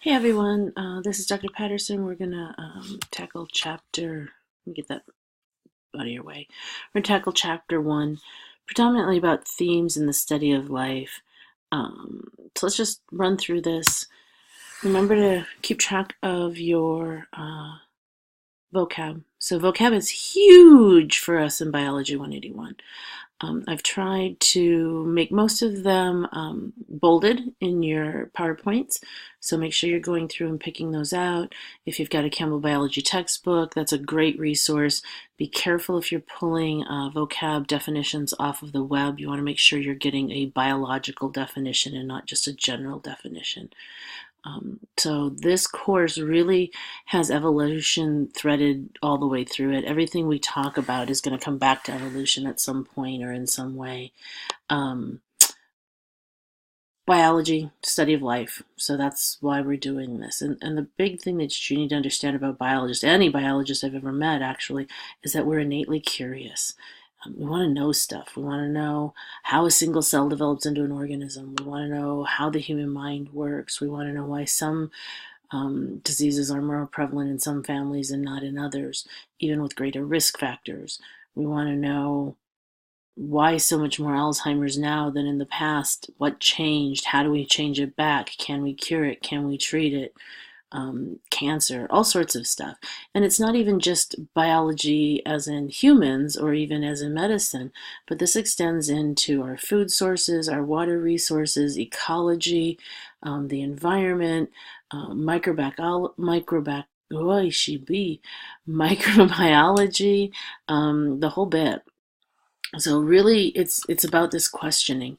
Hey everyone, this is Dr. Patterson. We're gonna tackle chapter. Let me get that out of your way. We're gonna tackle chapter one, predominantly about themes in the study of life. So let's just run through this. Remember to keep track of your vocab. So vocab is huge for us in Biology 181. I've tried to make most of them bolded in your PowerPoints, so make sure you're going through and picking those out. If you've got a Campbell Biology textbook, that's a great resource. Be careful if you're pulling vocab definitions off of the web. You want to make sure you're getting a biological definition and not just a general definition. So this course really has evolution threaded all the way through it. Everything we talk about is going to come back to evolution at some point or in some way. Um, Biology, study of life. So that's why we're doing this. And the big thing that you need to understand about biologists, any biologist I've ever met actually, is that we're innately curious. We want to know stuff. We want to know how a single cell develops into an organism. We want to know how the human mind works. We want to know why some diseases are more prevalent in some families and not in others, even with greater risk factors. We want to know why so much more Alzheimer's now than in the past. What changed? How do we change it back? Can we cure it? Can we treat it? Cancer, all sorts of stuff. And it's not even just biology as in humans or even as in medicine, but this extends into our food sources, our water resources, ecology, the environment, microbiology, the whole bit. So really, it's about this questioning.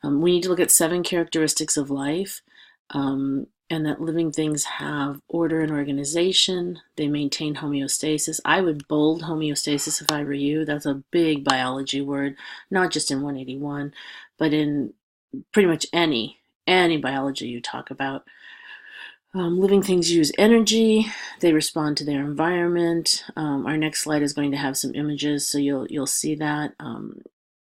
We need to look at 7 characteristics of life, and that living things have order and organization. They maintain homeostasis. I would bold homeostasis if I were you. That's a big biology word, not just in 181, but in pretty much any biology you talk about. Living things use energy. They respond to their environment. Our next slide is going to have some images, so you'll see that.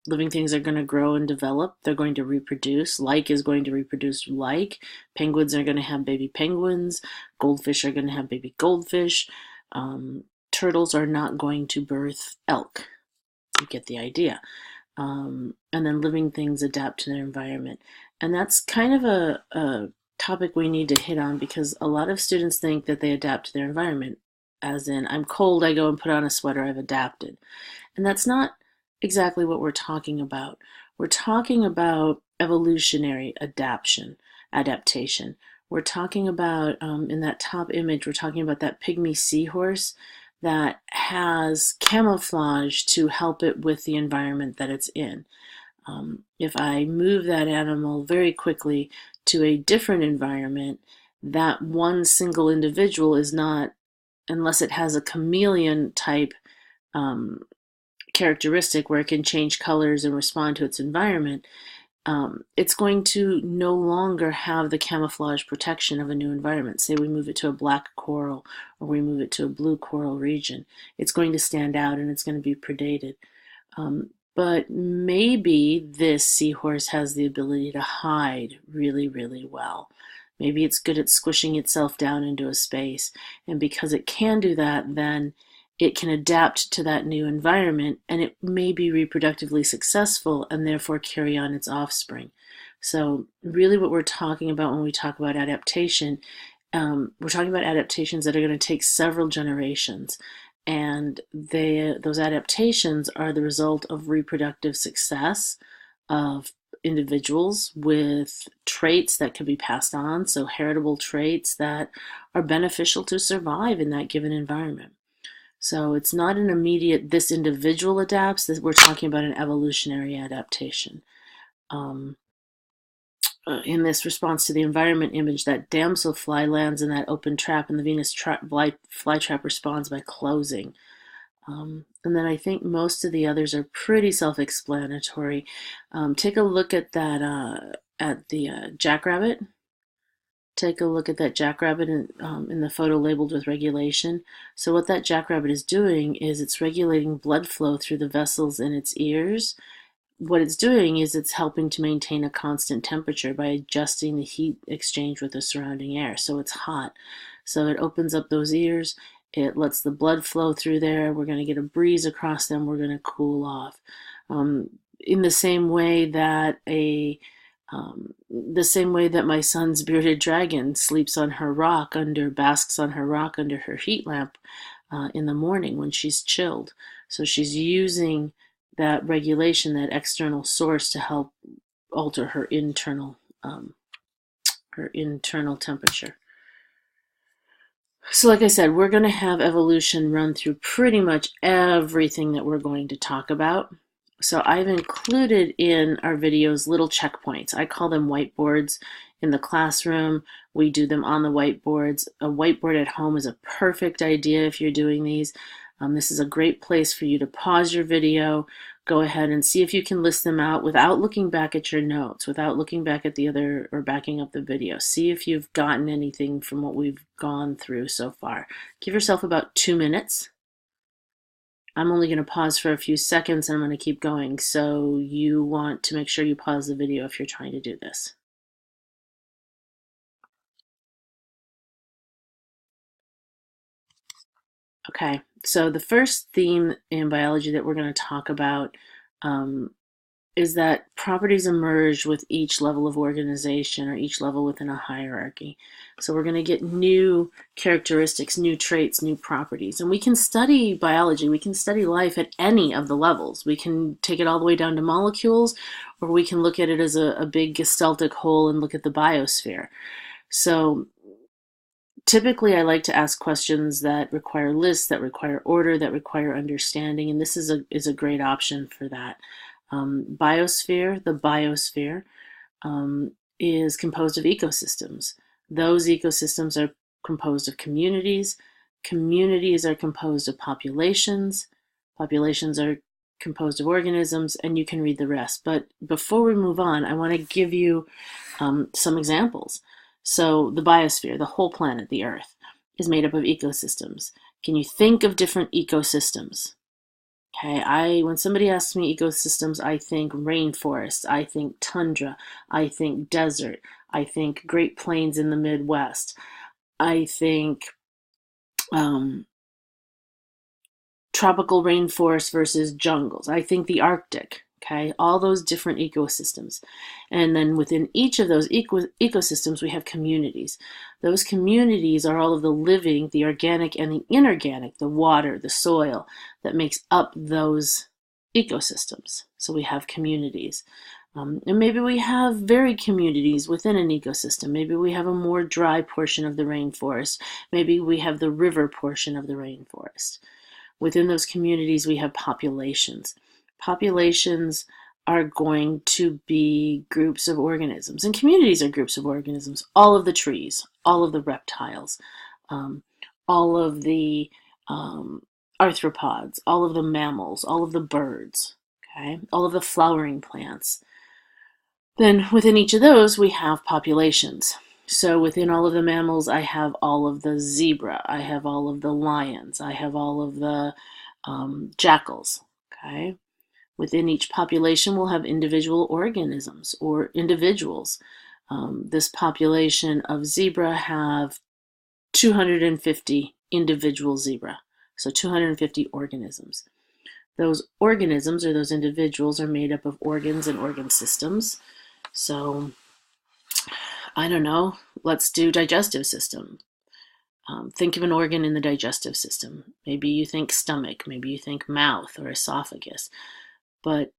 Living things are going to grow and develop. They're going to reproduce. Like is going to reproduce like. Penguins are going to have baby penguins. Goldfish are going to have baby goldfish. Turtles are not going to birth elk. You get the idea. And then living things adapt to their environment. And that's kind of a topic we need to hit on because a lot of students think that they adapt to their environment, as in, I'm cold, I go and put on a sweater, I've adapted. And that's not exactly what we're talking about. We're talking about evolutionary adaptation. We're talking about, in that top image, we're talking about that pygmy seahorse that has camouflage to help it with the environment that it's in. If I move that animal very quickly to a different environment, that one single individual is not, unless it has a chameleon type characteristic where it can change colors and respond to its environment, it's going to no longer have the camouflage protection of a new environment. Say we move it to a black coral or we move it to a blue coral region. It's going to stand out and it's going to be predated. But maybe this seahorse has the ability to hide really, really well. Maybe it's good at squishing itself down into a space. And because it can do that, then it can adapt to that new environment and it may be reproductively successful and therefore carry on its offspring. So really what we're talking about when we talk about adaptation, we're talking about adaptations that are going to take several generations. And those adaptations are the result of reproductive success of individuals with traits that can be passed on, so heritable traits that are beneficial to survive in that given environment. So it's not an immediate, this individual adapts, we're talking about an evolutionary adaptation. In this response to the environment image, that damselfly lands in that open trap and the Venus flytrap responds by closing. And then I think most of the others are pretty self-explanatory. Take a look at that, at the jackrabbit. Take a look at that jackrabbit in the photo labeled with regulation. So what that jackrabbit is doing is it's regulating blood flow through the vessels in its ears what it's doing is it's helping to maintain a constant temperature by adjusting the heat exchange with the surrounding air. So it's hot. So it opens up those ears. It lets the blood flow through there. We're going to get a breeze across them. We're going to cool off. In the same way that my son's bearded dragon sleeps on her rock basks on her rock under her heat lamp in the morning when she's chilled. So she's using that regulation, that external source, to help alter her internal temperature. So like I said, we're going to have evolution run through pretty much everything that we're going to talk about. So I've included in our videos little checkpoints. I call them whiteboards. In the classroom, we do them on the whiteboards. A whiteboard at home is a perfect idea if you're doing these. This is a great place for you to pause your video, go ahead and see if you can list them out without looking back at your notes, without looking back at the other or backing up the video. See if you've gotten anything from what we've gone through so far. Give yourself about 2 minutes. I'm only going to pause for a few seconds and I'm going to keep going. So you want to make sure you pause the video if you're trying to do this. Okay, so the first theme in biology that we're going to talk about is that properties emerge with each level of organization or each level within a hierarchy. So we're going to get new characteristics, new traits, new properties. And we can study biology, we can study life at any of the levels. We can take it all the way down to molecules, or we can look at it as a big gestaltic whole and look at the biosphere. So typically, I like to ask questions that require lists, that require order, that require understanding, and this is a great option for that. The biosphere is composed of ecosystems. Those ecosystems are composed of communities. Communities are composed of populations. Populations are composed of organisms, and you can read the rest. But before we move on, I want to give you some examples. So the biosphere, the whole planet, the Earth, is made up of ecosystems. Can you think of different ecosystems? Okay, when somebody asks me ecosystems, I think rainforest, I think tundra, I think desert, I think Great Plains in the Midwest, I think tropical rainforest versus jungles, I think the Arctic. Okay, all those different ecosystems. And then within each of those ecosystems, we have communities. Those communities are all of the living, the organic and the inorganic, the water, the soil, that makes up those ecosystems. So we have communities. And maybe we have varied communities within an ecosystem. Maybe we have a more dry portion of the rainforest. Maybe we have the river portion of the rainforest. Within those communities, we have populations. Populations are going to be groups of organisms, and communities are groups of organisms. All of the trees, all of the reptiles, all of the arthropods, all of the mammals, all of the birds, okay, all of the flowering plants. Then within each of those, we have populations. So within all of the mammals, I have all of the zebra, I have all of the lions, I have all of the jackals, okay? Within each population, we'll have individual organisms or individuals. This population of zebra have 250 individual zebra, so 250 organisms. Those organisms or those individuals are made up of organs and organ systems. So, I don't know, let's do digestive system. Think of an organ in the digestive system. Maybe you think stomach, maybe you think mouth or esophagus. But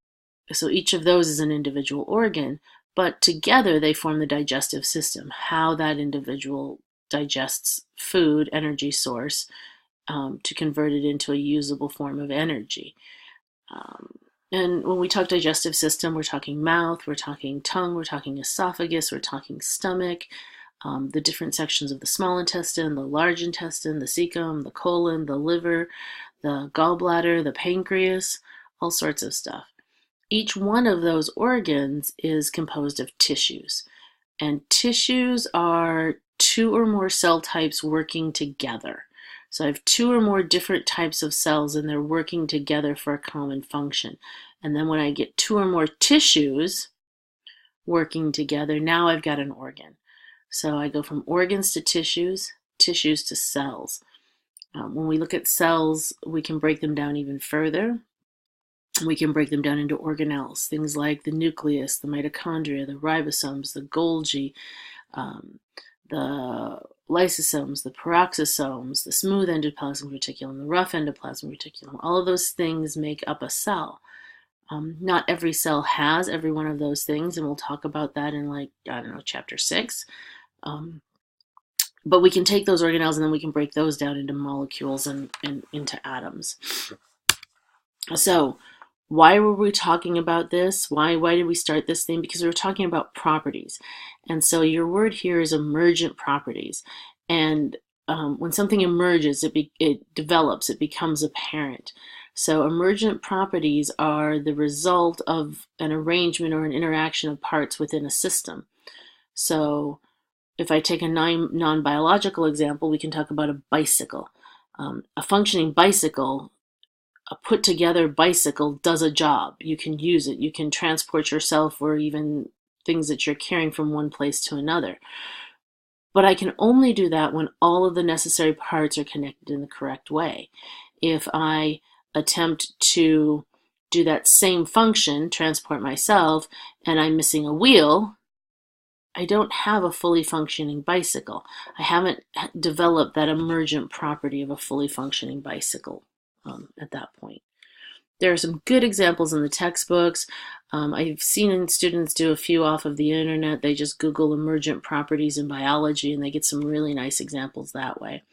so each of those is an individual organ, but together they form the digestive system, how that individual digests food, energy source, to convert it into a usable form of energy. And when we talk digestive system, we're talking mouth, we're talking tongue, we're talking esophagus, we're talking stomach, the different sections of the small intestine, the large intestine, the cecum, the colon, the liver, the gallbladder, the pancreas, all sorts of stuff. Each one of those organs is composed of tissues, and tissues are 2 or more cell types working together. So I have 2 or more different types of cells, and they're working together for a common function. And then when I get 2 or more tissues working together, now I've got an organ. So I go from organs to tissues, tissues to cells. When we look at cells, we can break them down even further. We can break them down into organelles, things like the nucleus, the mitochondria, the ribosomes, the Golgi, um, the lysosomes, the peroxisomes, the smooth endoplasmic reticulum, the rough endoplasmic reticulum. All of those things make up a cell. Not every cell has every one of those things, and we'll talk about that in, like, I don't know, chapter 6. But we can take those organelles and then we can break those down into molecules and into atoms. So why were we talking about this? Why did we start this thing? Because we were talking about properties. And so your word here is emergent properties. And when something emerges, it develops, it becomes apparent. So emergent properties are the result of an arrangement or an interaction of parts within a system. So if I take a non-biological example, we can talk about a bicycle. A functioning bicycle, a put together bicycle, does a job. You can use it. You can transport yourself or even things that you're carrying from one place to another. But I can only do that when all of the necessary parts are connected in the correct way. If I attempt to do that same function, transport myself, and I'm missing a wheel, I don't have a fully functioning bicycle. I haven't developed that emergent property of a fully functioning bicycle at that point. There are some good examples in the textbooks. I've seen students do a few off of the internet. They just Google emergent properties in biology and they get some really nice examples that way.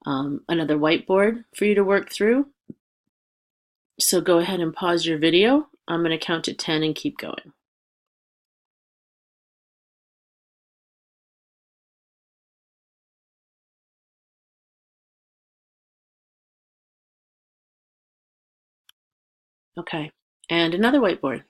Another whiteboard for you to work through. So go ahead and pause your video. I'm going to count to 10 and keep going. Okay, and another whiteboard.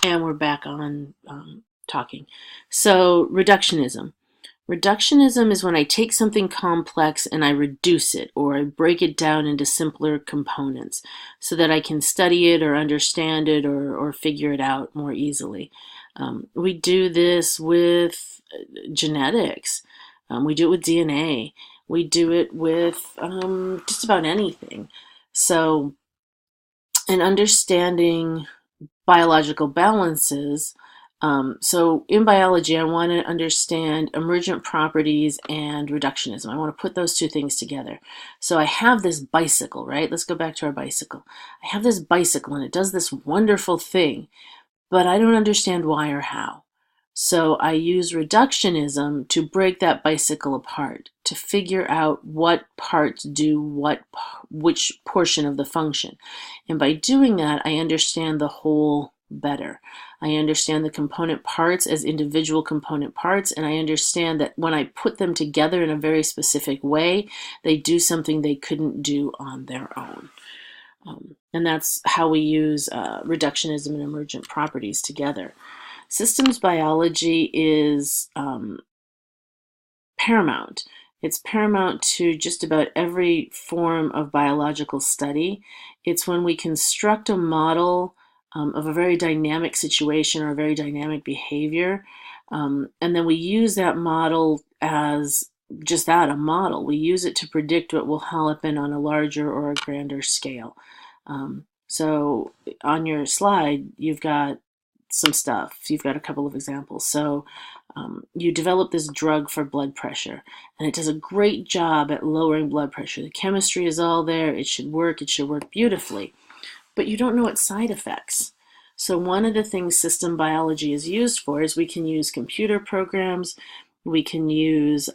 And we're back on talking. So reductionism. Reductionism is when I take something complex and I reduce it, or I break it down into simpler components so that I can study it or understand it or figure it out more easily. We do this with genetics. We do it with DNA. We do it with just about anything. So, in understanding biological balances, so in biology, I want to understand emergent properties and reductionism. I want to put those two things together. So I have this bicycle, right? Let's go back to our bicycle. I have this bicycle and it does this wonderful thing, but I don't understand why or how. So I use reductionism to break that bicycle apart, to figure out what parts do which portion of the function. And by doing that, I understand the whole better. I understand the component parts as individual component parts, and I understand that when I put them together in a very specific way, they do something they couldn't do on their own. And that's how we use reductionism and emergent properties together. Systems biology is paramount. It's paramount to just about every form of biological study. It's when we construct a model of a very dynamic situation or a very dynamic behavior, and then we use that model as just that, a model. We use it to predict what will happen on a larger or a grander scale. So on your slide, you've got some stuff. You've got a couple of examples. So you develop this drug for blood pressure, and it does a great job at lowering blood pressure. The chemistry is all there. It should work beautifully, but you don't know its side effects. So one of the things system biology is used for is we can use computer programs, we can use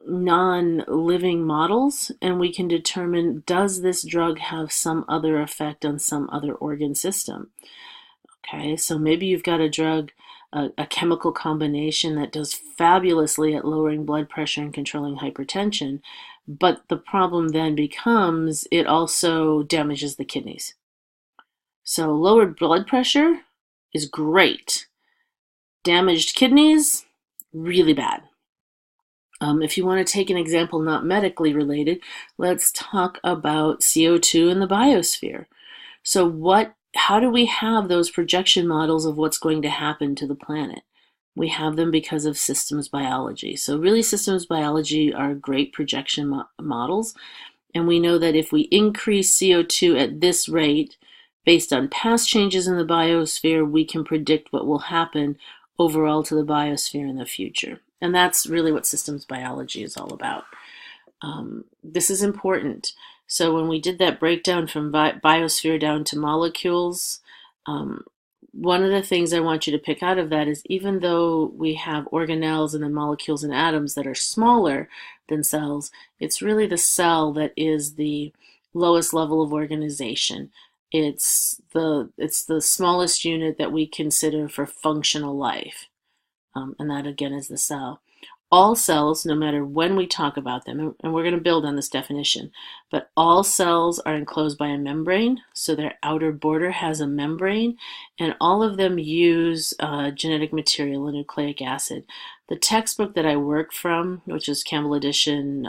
non-living models, and we can determine, does this drug have some other effect on some other organ system? Okay, so maybe you've got a drug, a chemical combination that does fabulously at lowering blood pressure and controlling hypertension, but the problem then becomes it also damages the kidneys. So lowered blood pressure is great. Damaged kidneys, really bad. If you want to take an example not medically related, let's talk about CO2 in the biosphere. So how do we have those projection models of what's going to happen to the planet? We have them because of systems biology. So really systems biology are great projection models. And we know that if we increase CO2 at this rate, based on past changes in the biosphere, we can predict what will happen overall to the biosphere in the future. And that's really what systems biology is all about. This is important. So when we did that breakdown from biosphere down to molecules, one of the things I want you to pick out of that is even though we have organelles and then molecules and atoms that are smaller than cells, it's really the cell that is the lowest level of organization. It's the smallest unit that we consider for functional life, and that again is the cell. All cells, no matter when we talk about them, and we're going to build on this definition, but all cells are enclosed by a membrane, so their outer border has a membrane, and all of them use genetic material, a nucleic acid. The textbook that I work from, which is Campbell edition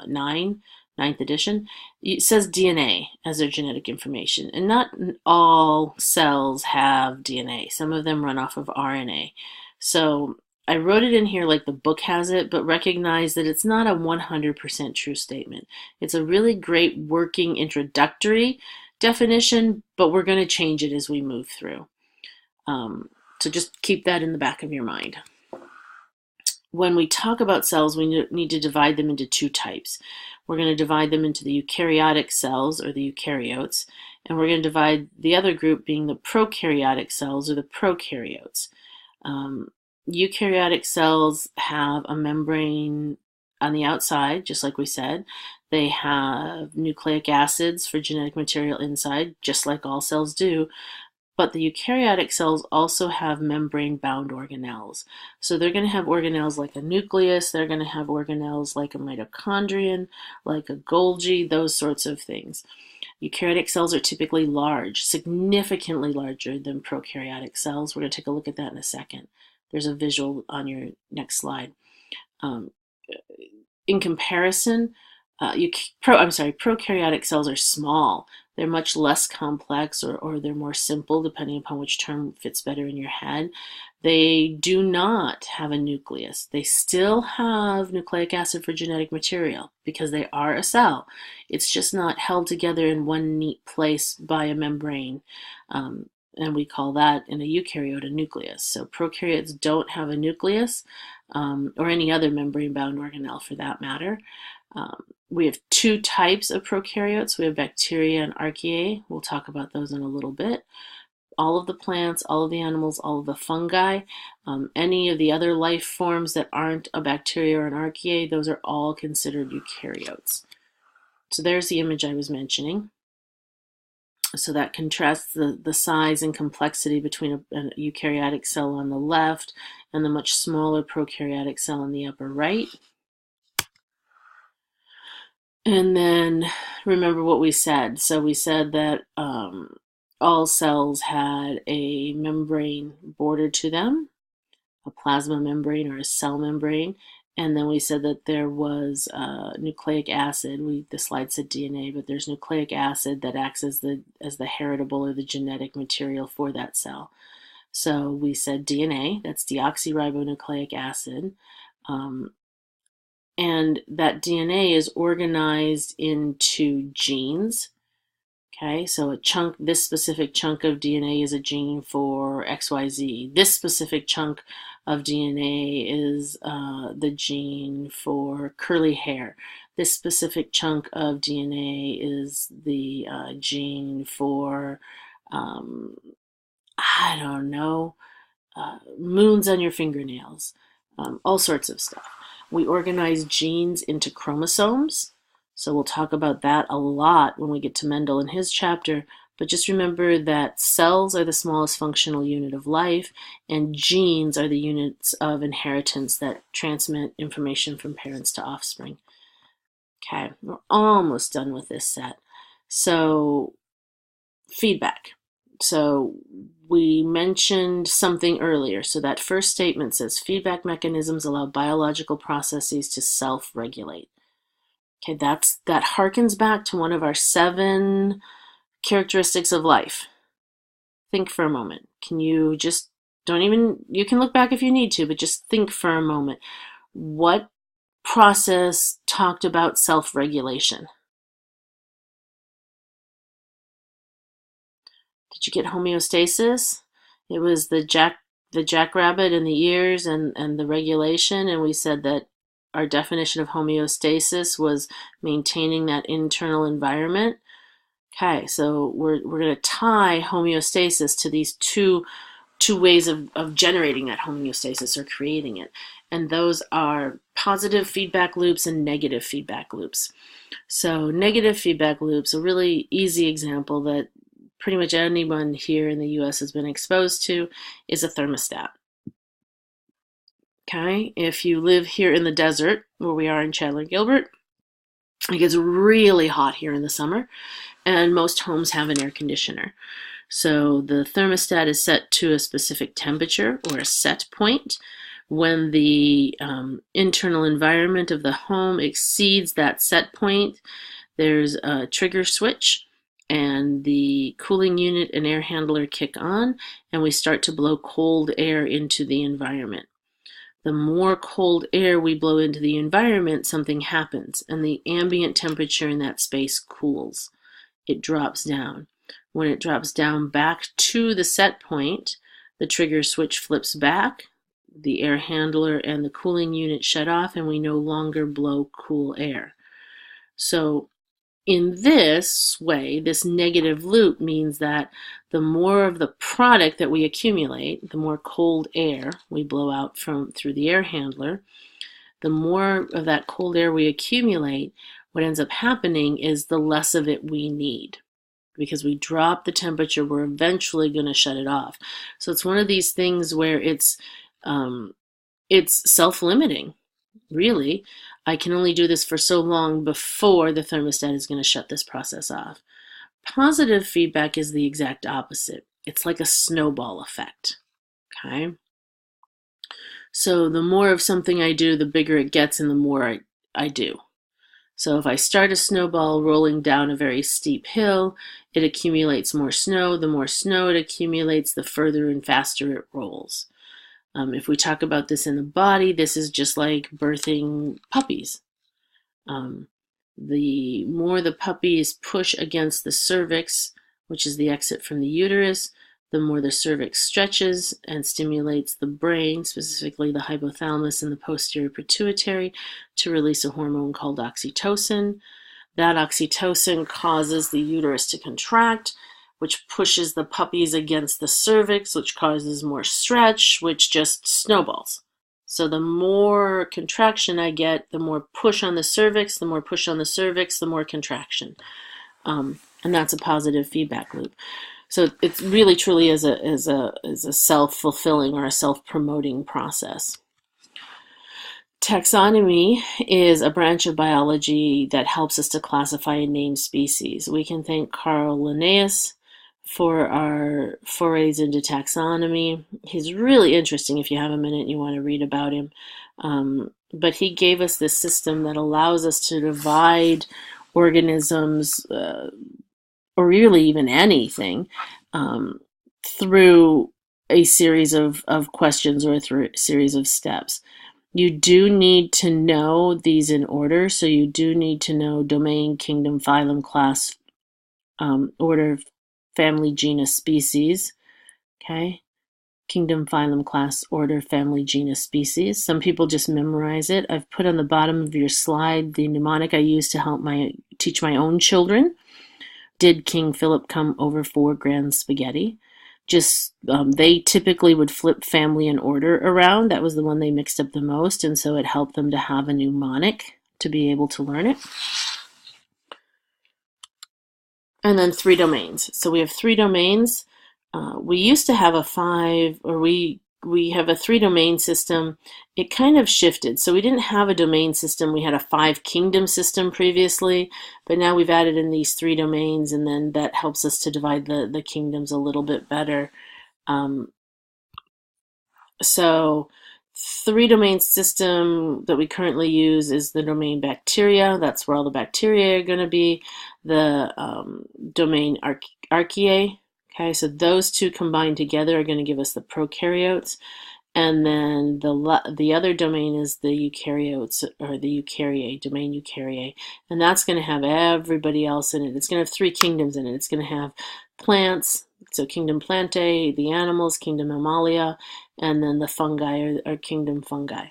9, 9th edition, it says DNA as their genetic information, and not all cells have DNA. Some of them run off of RNA. So I wrote it in here like the book has it, but recognize that it's not a 100% true statement. It's a really great working introductory definition, but we're going to change it as we move through. So just keep that in the back of your mind. When we talk about cells, we need to divide them into two types. We're going to divide them into the eukaryotic cells, or the eukaryotes, and we're going to divide the other group being the prokaryotic cells, or the prokaryotes. Eukaryotic cells have a membrane on the outside, just like we said. They have nucleic acids for genetic material inside, just like all cells do. But the eukaryotic cells also have membrane-bound organelles. So they're going to have organelles like a nucleus, they're going to have organelles like a mitochondrion, like a Golgi, those sorts of things. Eukaryotic cells are typically large, significantly larger than prokaryotic cells. We're going to take a look at that in a second. There's a visual on your next slide. In comparison, prokaryotic cells are small. They're much less complex, or they're more simple, depending upon which term fits better in your head. They do not have a nucleus. They still have nucleic acid for genetic material because they are a cell. It's just not held together in one neat place by a membrane. And we call that in a eukaryote a nucleus. So prokaryotes don't have a nucleus, or any other membrane-bound organelle for that matter. We have two types of prokaryotes. We have bacteria and archaea. We'll talk about those in a little bit. All of the plants, all of the animals, all of the fungi, any of the other life forms that aren't a bacteria or an archaea, those are all considered eukaryotes. So there's the image I was mentioning. So that contrasts the size and complexity between a eukaryotic cell on the left and the much smaller prokaryotic cell on the upper right. And then remember what we said. So we said that all cells had a membrane border to them, a plasma membrane or a cell membrane. And then we said that there was nucleic acid. The slide said DNA, but there's nucleic acid that acts as the heritable or the genetic material for that cell. So we said DNA, that's deoxyribonucleic acid. And that DNA is organized into genes. Okay, so this specific chunk of DNA is a gene for XYZ. This specific chunk of DNA is the gene for curly hair. This specific chunk of DNA is the gene for, I don't know, moons on your fingernails, all sorts of stuff. We organize genes into chromosomes. So we'll talk about that a lot when we get to Mendel in his chapter, but just remember that cells are the smallest functional unit of life, and genes are the units of inheritance that transmit information from parents to offspring. Okay, we're almost done with this set. So feedback. So we mentioned something earlier. So that first statement says feedback mechanisms allow biological processes to self-regulate. Okay, that harkens back to one of our 7 characteristics of life. Think for a moment. Can you just don't even you can look back if you need to, but just think for a moment. What process talked about self-regulation? Did you get homeostasis? It was the jackrabbit and the ears and the regulation, and we said that our definition of homeostasis was maintaining that internal environment. Okay, so we're going to tie homeostasis to these two ways of generating that homeostasis or creating it. And those are positive feedback loops and negative feedback loops. So negative feedback loops, a really easy example that pretty much anyone here in the US has been exposed to, is a thermostat. Okay, if you live here in the desert, where we are in Chandler Gilbert, it gets really hot here in the summer, and most homes have an air conditioner. So the thermostat is set to a specific temperature or a set point. When the internal environment of the home exceeds that set point, there's a trigger switch, and the cooling unit and air handler kick on, and we start to blow cold air into the environment. The more cold air we blow into the environment, something happens, and the ambient temperature in that space cools. It drops down. When it drops down back to the set point, the trigger switch flips back, the air handler and the cooling unit shut off, and we no longer blow cool air. So in this way, this negative loop means that the more of the product that we accumulate, the more cold air we blow out through the air handler, the more of that cold air we accumulate, what ends up happening is the less of it we need. Because we drop the temperature, we're eventually going to shut it off. So it's one of these things where it's self-limiting, really. I can only do this for so long before the thermostat is going to shut this process off. Positive feedback is the exact opposite. It's like a snowball effect. Okay? So the more of something I do, the bigger it gets and the more I do. So if I start a snowball rolling down a very steep hill, it accumulates more snow. The more snow it accumulates, the further and faster it rolls. If we talk about this in the body, this is just like birthing puppies. The more the puppies push against the cervix, which is the exit from the uterus, the more the cervix stretches and stimulates the brain, specifically the hypothalamus and the posterior pituitary, to release a hormone called oxytocin. That oxytocin causes the uterus to contract, which pushes the puppies against the cervix, which causes more stretch, which just snowballs. So the more contraction I get, the more push on the cervix, the more push on the cervix, the more contraction. And that's a positive feedback loop. So it really truly is a self-fulfilling or a self-promoting process. Taxonomy is a branch of biology that helps us to classify and name species. We can thank Carl Linnaeus for our forays into taxonomy. He's really interesting if you have a minute and you want to read about him. But he gave us this system that allows us to divide organisms, or really even anything, through a series of questions or through a series of steps. You do need to know these in order, so you do need to know domain, kingdom, phylum, class, order, family, genus, species. Okay? Kingdom, phylum, class, order, family, genus, species. Some people just memorize it. I've put on the bottom of your slide the mnemonic I use to help teach my own children. Did King Philip come over for grand spaghetti? Just they typically would flip family and order around. That was the one they mixed up the most, and so it helped them to have a mnemonic to be able to learn it. And then 3 domains. So we have 3 domains. We used to have a 5, or we we have a 3-domain system. It kind of shifted. So we didn't have a domain system. We had a 5-kingdom system previously, but now we've added in these 3 domains, and then that helps us to divide the kingdoms a little bit better. So 3-domain system that we currently use is the domain bacteria. That's where all the bacteria are going to be. The domain archaea. Okay, so those two combined together are going to give us the prokaryotes. And then the other domain is the eukaryotes, or the eukaryote, domain eukaryote. And that's going to have everybody else in it. It's going to have 3 kingdoms in it. It's going to have plants, so kingdom plantae, the animals, kingdom mammalia, and then the fungi are kingdom fungi.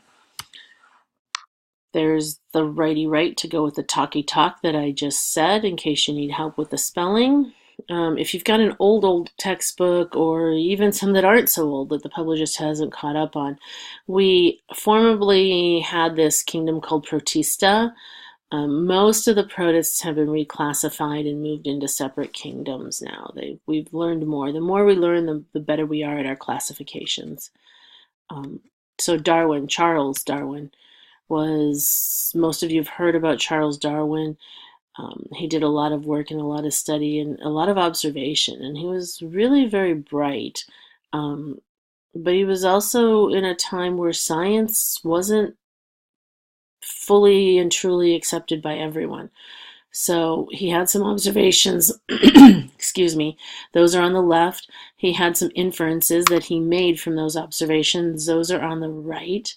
There's the righty right to go with the talky talk that I just said, in case you need help with the spelling. If you've got an old textbook, or even some that aren't so old that the publisher just hasn't caught up on, we formerly had this kingdom called Protista. Most of the protists have been reclassified and moved into separate kingdoms now. We've learned more. The more we learn, the better we are at our classifications. So Darwin, Charles Darwin, most of you have heard about Charles Darwin. He did a lot of work and a lot of study and a lot of observation, and he was really very bright. But he was also in a time where science wasn't fully and truly accepted by everyone. So he had some observations, excuse me, those are on the left. He had some inferences that he made from those observations, those are on the right.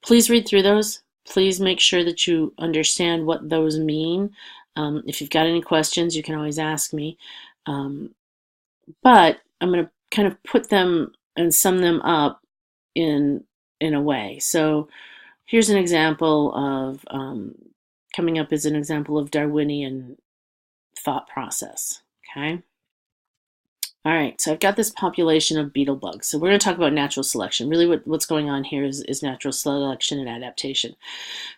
Please read through those. Please make sure that you understand what those mean. If you've got any questions, you can always ask me. But I'm going to kind of put them and sum them up in a way. So here's an example of, coming up is an example of Darwinian thought process, okay? All right, so I've got this population of beetle bugs. So we're going to talk about natural selection. Really what's going on here is natural selection and adaptation.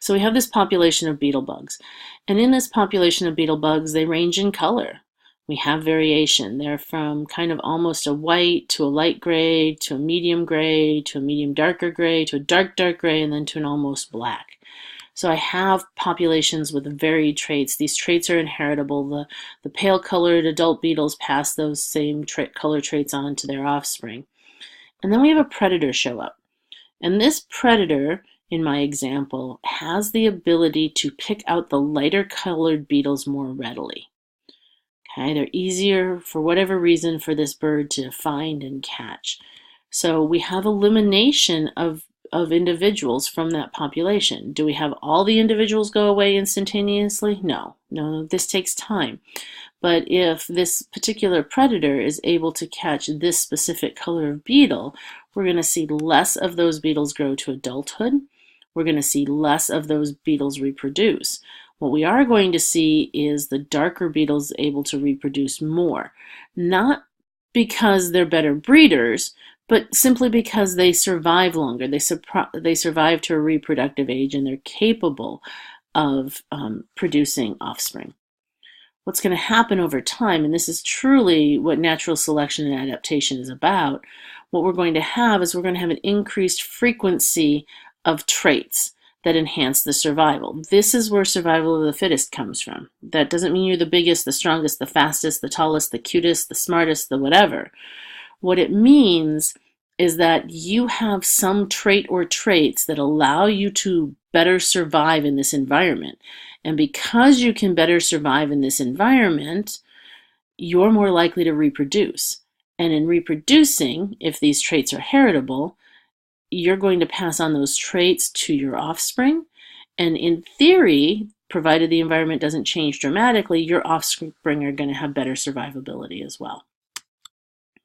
So we have this population of beetle bugs. And in this population of beetle bugs, they range in color. We have variation. They're from kind of almost a white to a light gray to a medium gray to a medium darker gray to a dark gray, and then to an almost black. So I have populations with varied traits. These traits are inheritable. The pale-colored adult beetles pass those same color traits on to their offspring. And then we have a predator show up. And this predator, in my example, has the ability to pick out the lighter colored beetles more readily. Okay, they're easier, for whatever reason, for this bird to find and catch. So we have elimination of individuals from that population. Do we have all the individuals go away instantaneously? No, this takes time. But if this particular predator is able to catch this specific color of beetle, we're going to see less of those beetles grow to adulthood. We're going to see less of those beetles reproduce. What we are going to see is the darker beetles able to reproduce more. Not because they're better breeders, but simply because they survive longer. They survive to a reproductive age, and they're capable of producing offspring. What's going to happen over time, and this is truly what natural selection and adaptation is about, what we're going to have is we're going to have an increased frequency of traits that enhance the survival. This is where survival of the fittest comes from. That doesn't mean you're the biggest, the strongest, the fastest, the tallest, the cutest, the smartest, the whatever. What it means is that you have some trait or traits that allow you to better survive in this environment. And because you can better survive in this environment, you're more likely to reproduce. And in reproducing, if these traits are heritable, you're going to pass on those traits to your offspring. And in theory, provided the environment doesn't change dramatically, your offspring are going to have better survivability as well.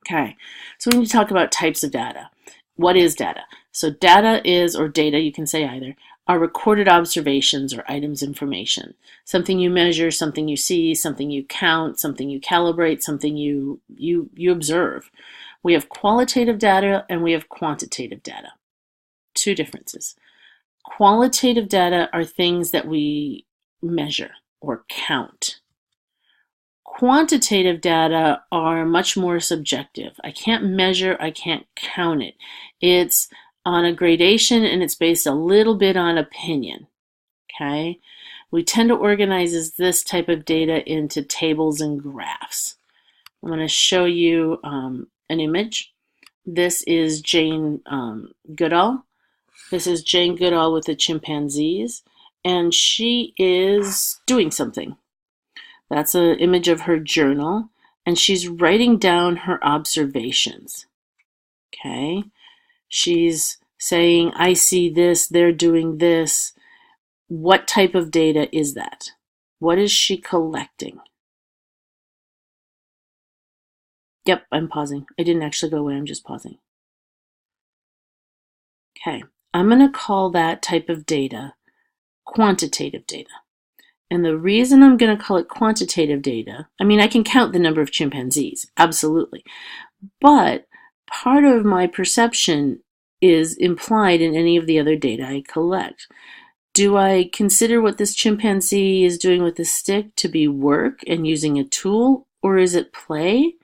Okay, so we need to talk about types of data. What is data? So data is, or data, you can say either, are recorded observations or items information. Something you measure, something you see, something you count, something you calibrate, something you observe. We have qualitative data and we have quantitative data. Two differences. Qualitative data are things that we measure or count. Quantitative data are much more subjective. I can't measure, I can't count it. It's on a gradation and it's based a little bit on opinion, okay? We tend to organize this type of data into tables and graphs. I'm going to show you an image. This is Jane Goodall. This is Jane Goodall with the chimpanzees, and she is doing something. That's an image of her journal, and she's writing down her observations. Okay? She's saying, I see this, they're doing this. What type of data is that? What is she collecting? Yep, I'm pausing. I didn't actually go away, I'm just pausing. Okay, I'm going to call that type of data quantitative data. And the reason I'm going to call it quantitative data, I mean, I can count the number of chimpanzees, absolutely. But part of my perception is implied in any of the other data I collect. Do I consider what this chimpanzee is doing with the stick to be work and using a tool, or is it play?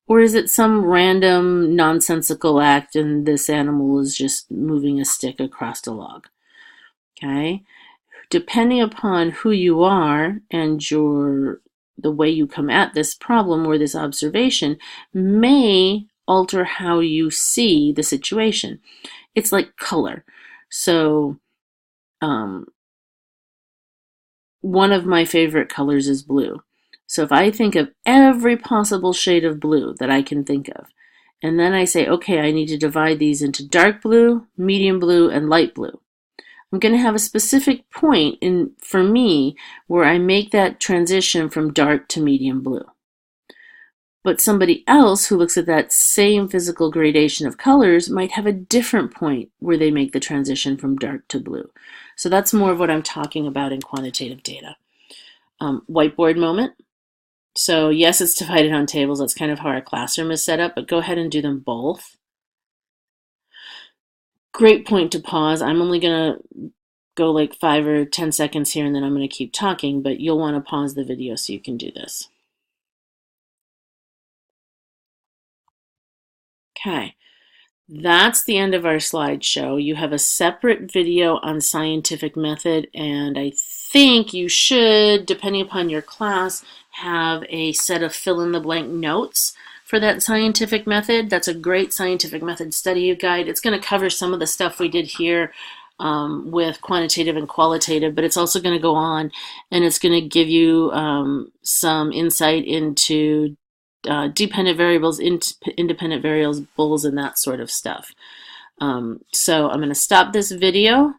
Or is it some random nonsensical act and this animal is just moving a stick across a log? Okay? Depending upon who you are and the way you come at this problem or this observation may alter how you see the situation. It's like color. So one of my favorite colors is blue. So if I think of every possible shade of blue that I can think of, and then I say, okay, I need to divide these into dark blue, medium blue, and light blue. I'm going to have a specific point for me where I make that transition from dark to medium blue. But somebody else who looks at that same physical gradation of colors might have a different point where they make the transition from dark to blue. So that's more of what I'm talking about in quantitative data. Whiteboard moment. So yes, it's divided on tables. That's kind of how our classroom is set up, but go ahead and do them both. Great point to pause. I'm only going to go like 5 or 10 seconds here and then I'm going to keep talking, but you'll want to pause the video so you can do this. Okay, that's the end of our slideshow. You have a separate video on scientific method, and I think you should, depending upon your class, have a set of fill-in-the-blank notes for that scientific method. That's a great scientific method study guide. It's going to cover some of the stuff we did here with quantitative and qualitative, but it's also going to go on and it's going to give you some insight into dependent variables, independent variables, and that sort of stuff. So I'm going to stop this video.